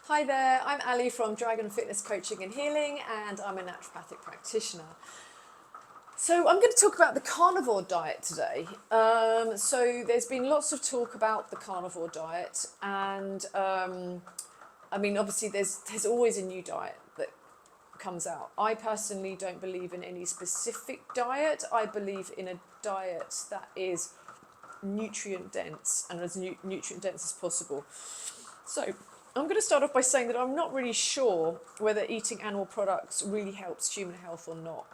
Hi there, I'm Ali from Dragon Fitness Coaching and Healing, and I'm a naturopathic practitioner. So I'm going to talk about the carnivore diet today. So there's been lots of talk about the carnivore diet, and obviously there's always a new diet that comes out. I personally don't believe in any specific diet. I believe in a diet that is nutrient dense and as nutrient dense as possible. So I'm going to start off by saying that I'm not really sure whether eating animal products really helps human health or not.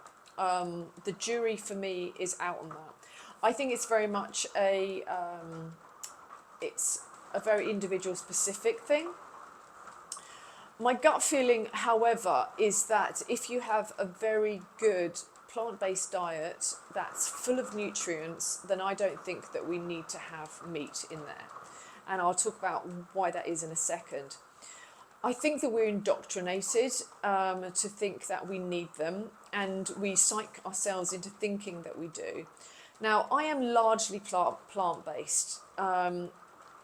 The jury for me is out on that. I think it's very much it's a very individual specific thing. My gut feeling, however, is that if you have a very good plant-based diet that's full of nutrients, then I don't think that we need to have meat in there. And I'll talk about why that is in a second. I think that we're indoctrinated to think that we need them, and we psych ourselves into thinking that we do. Now, I am largely plant-based, and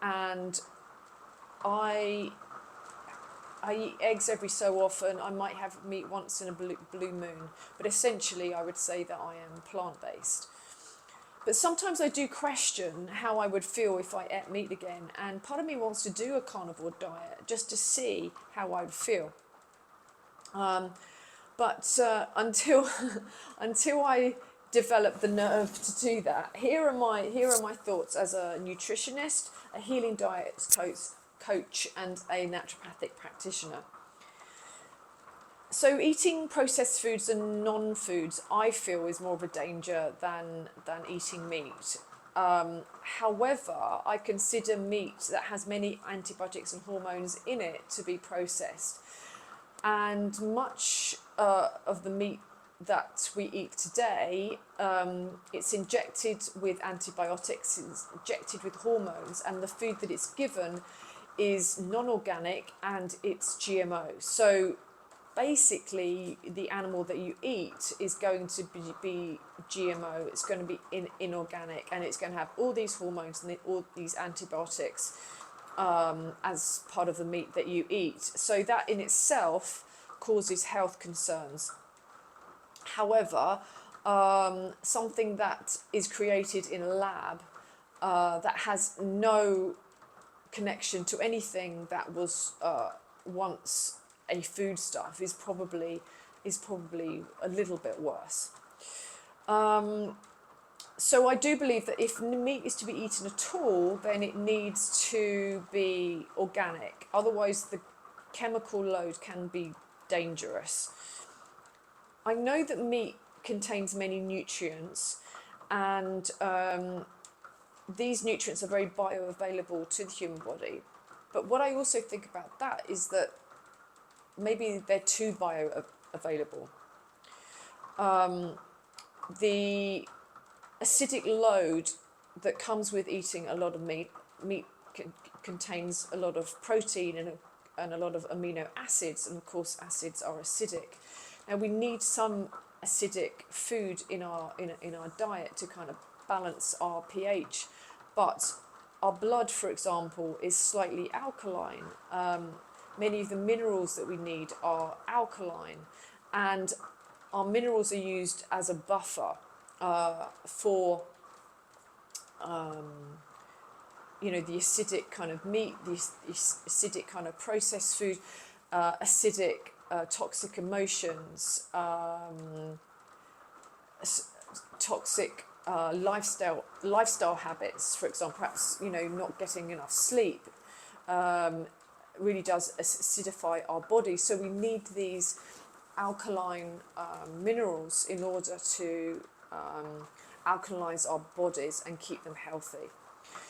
I eat eggs every so often. I might have meat once in a blue moon, but essentially I would say that I am plant-based. But sometimes I do question how I would feel if I ate meat again, and part of me wants to do a carnivore diet just to see how I would feel. But until until I develop the nerve to do that, here are my thoughts as a nutritionist, a healing diet coach, and a naturopathic practitioner. So eating processed foods and non-foods, I feel, is more of a danger than eating meat. However, I consider meat that has many antibiotics and hormones in it to be processed. And much of the meat that we eat today, it's injected with antibiotics, it's injected with hormones, and the food that it's given is non-organic and it's GMO. So basically the animal that you eat is going to be GMO, it's going to be inorganic, and it's going to have all these hormones and all these antibiotics as part of the meat that you eat. So that in itself causes health concerns. However, something that is created in a lab that has no connection to anything that was once a foodstuff is probably a little bit worse. So I do believe that if meat is to be eaten at all, then it needs to be organic. Otherwise, the chemical load can be dangerous. I know that meat contains many nutrients, and these nutrients are very bioavailable to the human body. But what I also think about that is that maybe they're too bioavailable. The acidic load that comes with eating a lot of meat contains a lot of protein and a lot of amino acids, and of course acids are acidic. Now we need some acidic food in our diet to kind of balance our pH, but our blood, for example, is slightly alkaline. Many of the minerals that we need are alkaline, and our minerals are used as a buffer for the acidic kind of meat, the acidic kind of processed food, acidic toxic emotions, toxic lifestyle habits, for example, perhaps not getting enough sleep really does acidify our body. So we need these alkaline minerals in order to alkalinize our bodies and keep them healthy.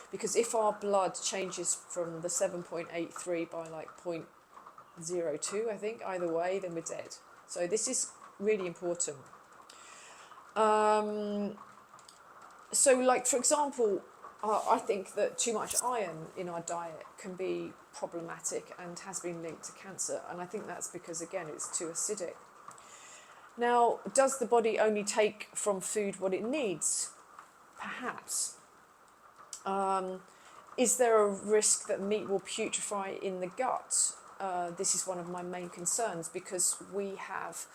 Because if our blood changes from the 7.83 by like 0.02, I think, either way, then we're dead. So this is really important. So like, for example, I think that too much iron in our diet can be problematic and has been linked to cancer. And I think that's because, again, it's too acidic. Now, does the body only take from food what it needs? Perhaps. Is there a risk that meat will putrefy in the gut? this is one of my main concerns, because we have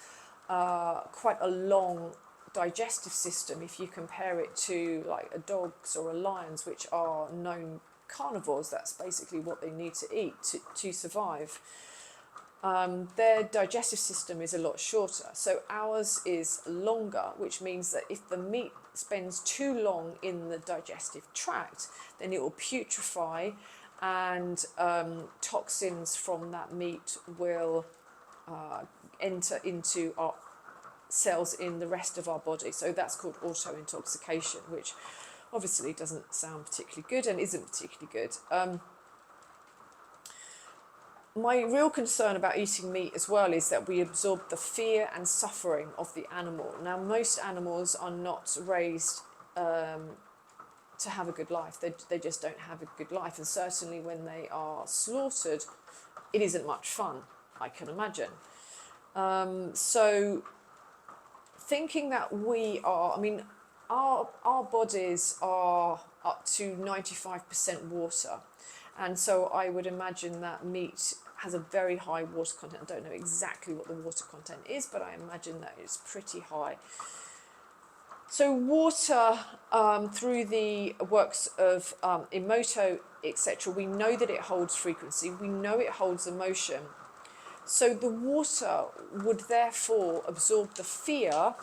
quite a long digestive system if you compare it to like a dog's or a lion's, which are known carnivores. That's basically what they need to eat to survive. Their digestive system is a lot shorter, so ours is longer, which means that if the meat spends too long in the digestive tract, then it will putrefy, and toxins from that meat will enter into our cells in the rest of our body. So that's called auto-intoxication, which obviously doesn't sound particularly good and isn't particularly good. My real concern about eating meat as well is that we absorb the fear and suffering of the animal. Now, most animals are not raised to have a good life. They just don't have a good life. And certainly when they are slaughtered, it isn't much fun, I can imagine. So thinking that we are, I mean, our bodies are up to 95% water. And so I would imagine that meat has a very high water content. I don't know exactly what the water content is, but I imagine that it's pretty high. So water, through the works of Emoto, etc., we know that it holds frequency, we know it holds emotion. So the water would therefore absorb the fear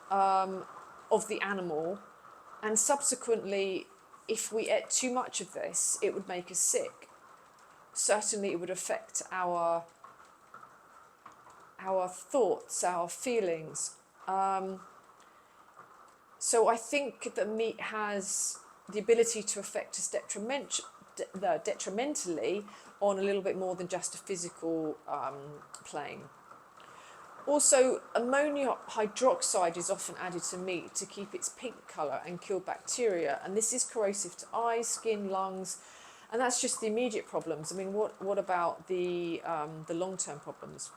of the animal, and subsequently, if we ate too much of this, it would make us sick. Certainly it would affect our thoughts, our feelings. So I think that meat has the ability to affect us detrimentally on a little bit more than just a physical plane. Also, ammonium hydroxide is often added to meat to keep its pink colour and kill bacteria, and this is corrosive to eyes, skin, lungs, and that's just the immediate problems. I mean, what about the long-term problems?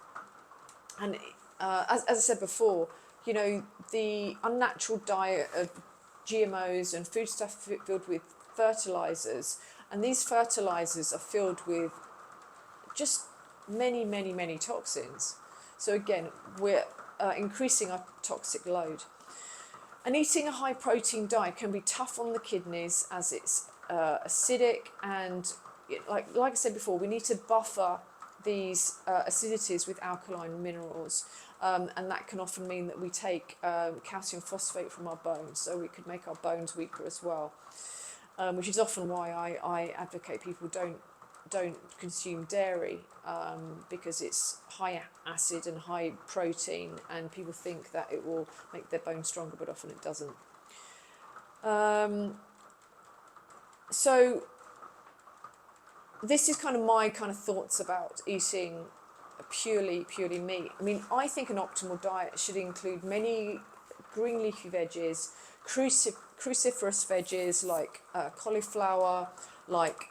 And as I said before, you know, the unnatural diet of GMOs and foodstuff filled with fertilizers, and these fertilizers are filled with just many toxins. So again, we're increasing our toxic load. And eating a high protein diet can be tough on the kidneys as it's acidic, and like I said before, we need to buffer these acidities with alkaline minerals, and that can often mean that we take calcium phosphate from our bones, so we could make our bones weaker as well, which is often why I advocate people don't consume dairy, because it's high acid and high protein, and people think that it will make their bones stronger, but often it doesn't. So this is kind of my thoughts about eating purely meat. I mean, I think an optimal diet should include many green leafy veggies, cruciferous veggies like cauliflower, like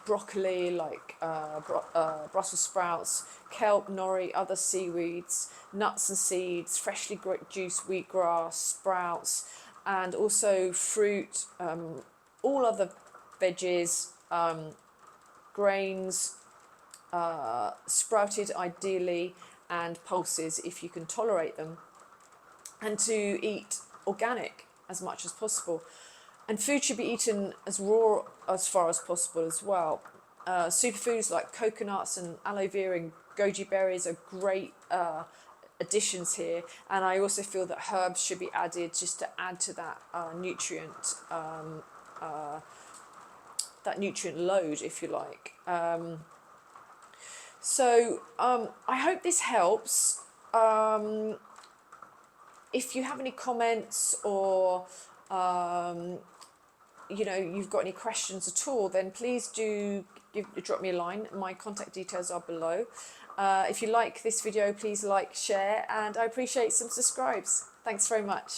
broccoli, like Brussels sprouts, kelp, nori, other seaweeds, nuts and seeds, freshly juiced wheatgrass, sprouts, and also fruit, all other veggies, grains, sprouted ideally, and pulses if you can tolerate them, and to eat organic as much as possible. And food should be eaten as raw as far as possible as well. Superfoods like coconuts and aloe vera and goji berries are great additions here. And I also feel that herbs should be added just to add to that nutrient load, if you like. So I hope this helps. If you have any comments, or you know, you've got any questions at all, then please do drop me a line. My contact details are below. If you like this video, please like, share, and I appreciate some subscribes. Thanks very much.